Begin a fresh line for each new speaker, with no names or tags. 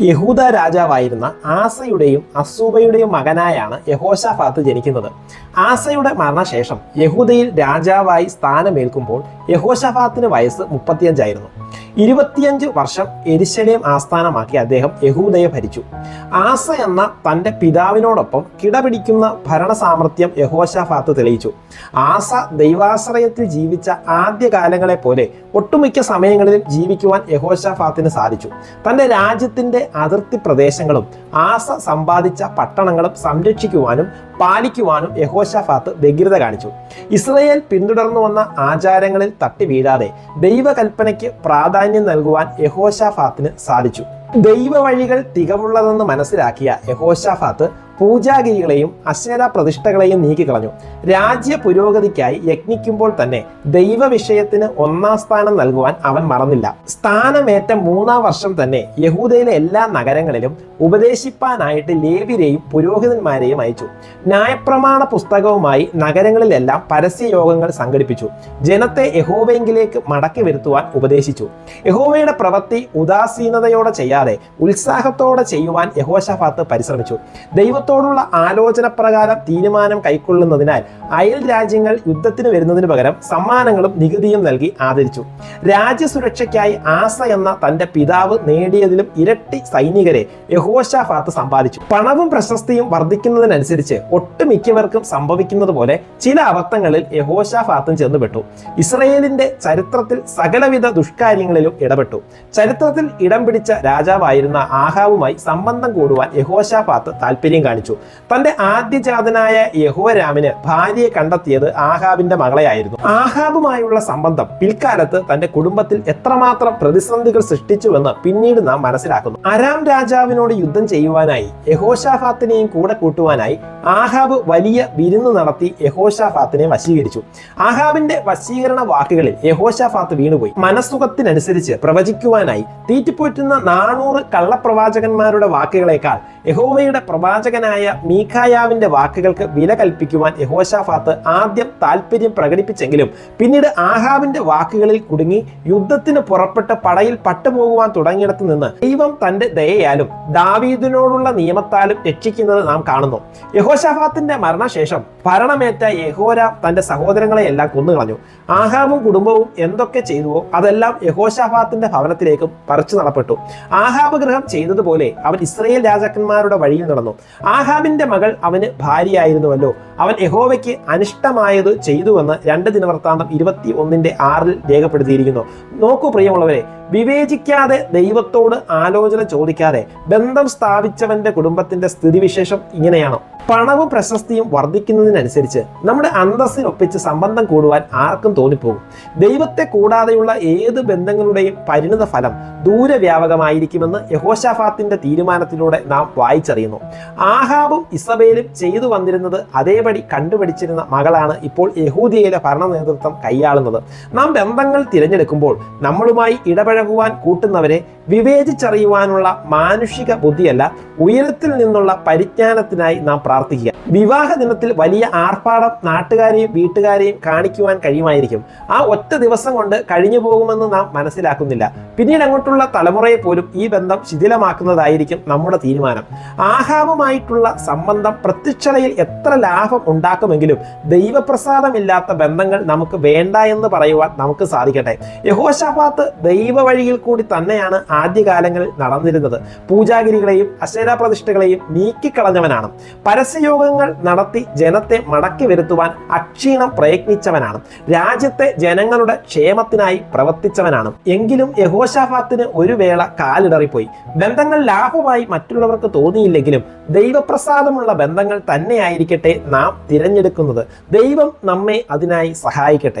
യഹൂദ രാജാവായിരുന്ന ആസയുടെയും അസൂബയുടെയും മകനായാണ് യഹോശാഫാത്ത് ജനിക്കുന്നത്. ആസയുടെ മരണശേഷം യഹൂദയിൽ രാജാവായി സ്ഥാനമേൽക്കുമ്പോൾ യഹോശാഫാത്തിന് വയസ്സ് 35 ആയിരുന്നു. 25 വർഷം യെരുശലേം ആസ്ഥാനമാക്കി അദ്ദേഹം യഹൂദയെ ഭരിച്ചു. ആസ എന്ന തൻ്റെ പിതാവിനോടൊപ്പം കിടപിടിക്കുന്ന ഭരണ സാമർത്ഥ്യം യഹോശാഫാത്ത് തെളിയിച്ചു. ആസ ദൈവാശ്രയത്തിൽ ജീവിച്ച ആദ്യകാലങ്ങളെ പോലെ ഒട്ടുമിക്ക സമയങ്ങളിലും ജീവിക്കുവാൻ യഹോശാഫാത്തിന് സാധിച്ചു. തൻ്റെ രാജ്യത്തിൻ്റെ അതിർത്തി പ്രദേശങ്ങളും ആസ സമ്പാദിച്ച പട്ടണങ്ങളും സംരക്ഷിക്കുവാനും പാലിക്കുവാനും യഹോശാഫാത്ത് വ്യഗ്രത കാണിച്ചു. ഇസ്രയേൽ പിന്തുടർന്നു വന്ന ആചാരങ്ങളിൽ തട്ടി വീഴാതെ ദൈവകൽപ്പനയ്ക്ക് പ്രാധാന്യം നൽകുവാൻ യഹോശാഫാത്തിന് സാധിച്ചു. ദൈവ വഴികൾ തികവുള്ളതെന്ന് മനസ്സിലാക്കിയ യഹോശാഫാത്ത് പൂജാഗിരികളെയും അശേര പ്രതിഷ്ഠകളെയും നീക്കിക്കളഞ്ഞു. രാജ്യ പുരോഗതിക്കായി യത്നിക്കുമ്പോൾ തന്നെ ദൈവ വിഷയത്തിന് 1-ാം സ്ഥാനം നൽകുവാൻ അവൻ മറന്നില്ല. സ്ഥാനമേറ്റ 3-ാം വർഷം തന്നെ യഹൂദയിലെ എല്ലാ നഗരങ്ങളിലും ഉപദേശിപ്പാനായിട്ട് ലേവ്യരെയും പുരോഹിതന്മാരെയും അയച്ചു. ന്യായപ്രമാണ പുസ്തകവുമായി നഗരങ്ങളിലെല്ലാം പരസ്യയോഗങ്ങൾ സംഘടിപ്പിച്ചു. ജനത്തെ യഹോവയെങ്കിലേക്ക് മടക്കി വരുത്തുവാൻ ഉപദേശിച്ചു. യഹോവയുടെ പ്രവൃത്തി ഉദാസീനതയോടെ ചെയ്യാതെ ഉത്സാഹത്തോടെ ചെയ്യുവാൻ യഹോശാഫാത്ത് പരിശ്രമിച്ചു. ദൈവത്തോടുള്ള ആലോചന പ്രകാരം തീരുമാനം കൈക്കൊള്ളുന്നതിനാൽ അയൽ രാജ്യങ്ങൾ യുദ്ധത്തിന് വരുന്നതിന് പകരം സമ്മാനങ്ങളും നികുതിയും നൽകി ആദരിച്ചു. രാജ്യസുരക്ഷയ്ക്കായി ആസ എന്ന തന്റെ പിതാവ് നേടിയതിലും ഇരട്ടി സൈനികരെ യഹോശാഫാത്ത് സമ്പാദിച്ചു. പണവും പ്രശസ്തിയും വർദ്ധിക്കുന്നതിനനുസരിച്ച് ഒട്ടുമിക്കവർക്കും സംഭവിക്കുന്നത് പോലെ ചില അബദ്ധങ്ങളിൽ യഹോശാഫാത്തും ചെന്നുപെട്ടു. ഇസ്രയേലിന്റെ ചരിത്രത്തിൽ സകലവിധ ദുഷ്കാര്യങ്ങളിലും ഇടപെട്ടു. ചരിത്രത്തിൽ ഇടം പിടിച്ച രാജാവായിരുന്ന ആഹാബുമായി സംബന്ധം കൂടുവാൻ യഹോശാഫാത്ത് താല്പര്യം കാണിച്ചു. തന്റെ ആദ്യജാതനായ യഹോരാമിന് ഭാര്യയെ കണ്ടെത്തിയത് ആഹാബിന്റെ മകളെയായിരുന്നു. ആഹാബുമായുള്ള സംബന്ധം പിൽക്കാലത്ത് തന്റെ കുടുംബത്തിൽ എത്രമാത്രം പ്രതിസന്ധികൾ സൃഷ്ടിച്ചുവെന്ന് പിന്നീട് നാം മനസ്സിലാക്കുന്നു. അരാം രാജാവിനോട് യുദ്ധം ചെയ്യുവാനായി യഹോശാഫാത്തിനെയും കൂടെ കൂട്ടുവാനായി ആഹാബ് വലിയ വിരുന്ന് നടത്തി യഹോശാഫാത്തിനെ വശീകരിച്ചു. ആഹാബിന്റെ വശീകരണ വാക്കുകളിൽ യഹോശാഫാത്ത് വീണുപോയി. മനസ്സുഖത്തിനനുസരിച്ച് പ്രവചിക്കുവാനായി തീറ്റിപ്പോറ്റുന്ന 400 കള്ളപ്രവാചകന്മാരുടെ വാക്കുകളേക്കാൾ യഹോവയുടെ പ്രവാചകനായ മീഖായാവിന്റെ വാക്കുകൾക്ക് വില കൽപ്പിക്കുവാൻ യഹോശാഫാത്ത് ആദ്യം താല്പര്യം പ്രകടിപ്പിച്ചെങ്കിലും പിന്നീട് ആഹാബിന്റെ വാക്കുകളിൽ കുടുങ്ങി യുദ്ധത്തിന് പുറപ്പെട്ട് പടയിൽ പട്ടുപോകുവാൻ തുടങ്ങിയിടത്തു നിന്ന് ദൈവം തന്റെ ദയയാലും ദാവീദിനോടുള്ള നിയമത്താലും രക്ഷിക്കുന്നത് നാം കാണുന്നു. യഹോശാഫാത്തിന്റെ മരണശേഷം ഭരണമേറ്റ യഹോരാം തന്റെ സഹോദരങ്ങളെ എല്ലാം കൊന്നുകളഞ്ഞു. ആഹാബും കുടുംബവും എന്തൊക്കെ ചെയ്തുവോ അതെല്ലാം യഹോശാഫാത്തിന്റെ ഭവനത്തിലേക്കും പറിച്ചു നടപ്പെട്ടു. ആഹാബ് ഗൃഹം ചെയ്തതുപോലെ അവൻ ഇസ്രയേൽ രാജാക്കന്മാരുടെ വഴിയിൽ നടന്നു. ആഹാബിന്റെ മകൾ അവന് ഭാര്യയായിരുന്നുവല്ലോ. അവൻ യഹോവയ്ക്ക് അനിഷ്ടമായത് ചെയ്തുവെന്ന് 2 ദിനവൃത്താന്തം 21:6 രേഖപ്പെടുത്തിയിരിക്കുന്നു. നോക്കൂ പ്രിയമുള്ളവരെ, വിവേചിക്കാതെ ദൈവത്തോട് ആലോചന ചോദിക്കാതെ ബന്ധം സ്ഥാപിച്ചവന്റെ കുടുംബത്തിന്റെ സ്ഥിതിവിശേഷം ഇങ്ങനെയാണ്. പണവും പ്രശസ്തിയും വർദ്ധിക്കുന്നതിനനുസരിച്ച് നമ്മുടെ അന്തസ്സിനൊപ്പിച്ച് സംബന്ധം കൂടുവാൻ ആർക്കും തോന്നിപ്പോകും. ദൈവത്തെ കൂടാതെയുള്ള ഏത് ബന്ധങ്ങളുടെയും പരിണിത ഫലം ദൂരവ്യാപകമായിരിക്കുമെന്ന് യഹോശാഫാത്തിന്റെ തീരുമാനത്തിലൂടെ നാം വായിച്ചറിയുന്നു. ആഹാബും ഇസബേലും ചെയ്തു വന്നിരുന്നത് അതേപടി കണ്ടുപിടിച്ചിരുന്ന മകളാണ് ഇപ്പോൾ യഹൂദിയയിലെ ഭരണ നേതൃത്വം കൈയാളുന്നത്. നാം ബന്ധങ്ങൾ തിരഞ്ഞെടുക്കുമ്പോൾ നമ്മളുമായി ഇടപഴകുവാൻ കൂട്ടുന്നവരെ വിവേചിച്ചറിയുവാനുള്ള മാനുഷിക ബുദ്ധിയല്ല, ഉയരത്തിൽ നിന്നുള്ള പരിജ്ഞാനത്തിനായി നാം പ്രാർത്ഥിക്കുക. വിവാഹ ദിനത്തിൽ വലിയ ആർഭാടം നാട്ടുകാരെയും വീട്ടുകാരെയും കാണിക്കുവാൻ കഴിയുമായിരിക്കും. ആ ഒറ്റ ദിവസം കൊണ്ട് കഴിഞ്ഞു പോകുമെന്ന് നാം മനസ്സിലാക്കുന്നില്ല. പിന്നീട് അങ്ങോട്ടുള്ള തലമുറയെ പോലും ഈ ബന്ധം ശിഥിലമാക്കുന്നതായിരിക്കും നമ്മുടെ തീരുമാനം. ആഹാബുമായിട്ടുള്ള സംബന്ധം പ്രത്യക്ഷതയിൽ എത്ര ലാഭം ഉണ്ടാക്കുമെങ്കിലും ദൈവപ്രസാദമില്ലാത്ത ബന്ധങ്ങൾ നമുക്ക് വേണ്ട എന്ന് പറയുവാൻ നമുക്ക് സാധിക്കട്ടെ. യഹോശാഫാത്ത് ദൈവ വഴിയിൽ കൂടി തന്നെയാണ് ആദ്യകാലങ്ങളിൽ നടന്നിരുന്നത്. പൂജാഗിരികളെയും അശേര പ്രതിഷ്ഠകളെയും നീക്കിക്കളഞ്ഞവനാണ്. പരസ്യയോഗങ്ങൾ നടത്തി ജനത്തെ മടക്കി വരുത്തുവാൻ അക്ഷീണം പ്രയത്നിച്ചവനാണ്. രാജ്യത്തെ ജനങ്ങളുടെ ക്ഷേമത്തിനായി പ്രവർത്തിച്ചവനാണ്. എങ്കിലും യഹോശാഫാത്തിന് ഒരു വേള കാലിടറിപ്പോയി. ബന്ധങ്ങൾ ലാഭമായി മറ്റുള്ളവർക്ക് തോന്നിയില്ലെങ്കിലും ദൈവപ്രസാദമുള്ള ബന്ധങ്ങൾ തന്നെയായിരിക്കട്ടെ നാം തിരഞ്ഞെടുക്കുന്നത്. ദൈവം നമ്മെ അതിനായി സഹായിക്കട്ടെ.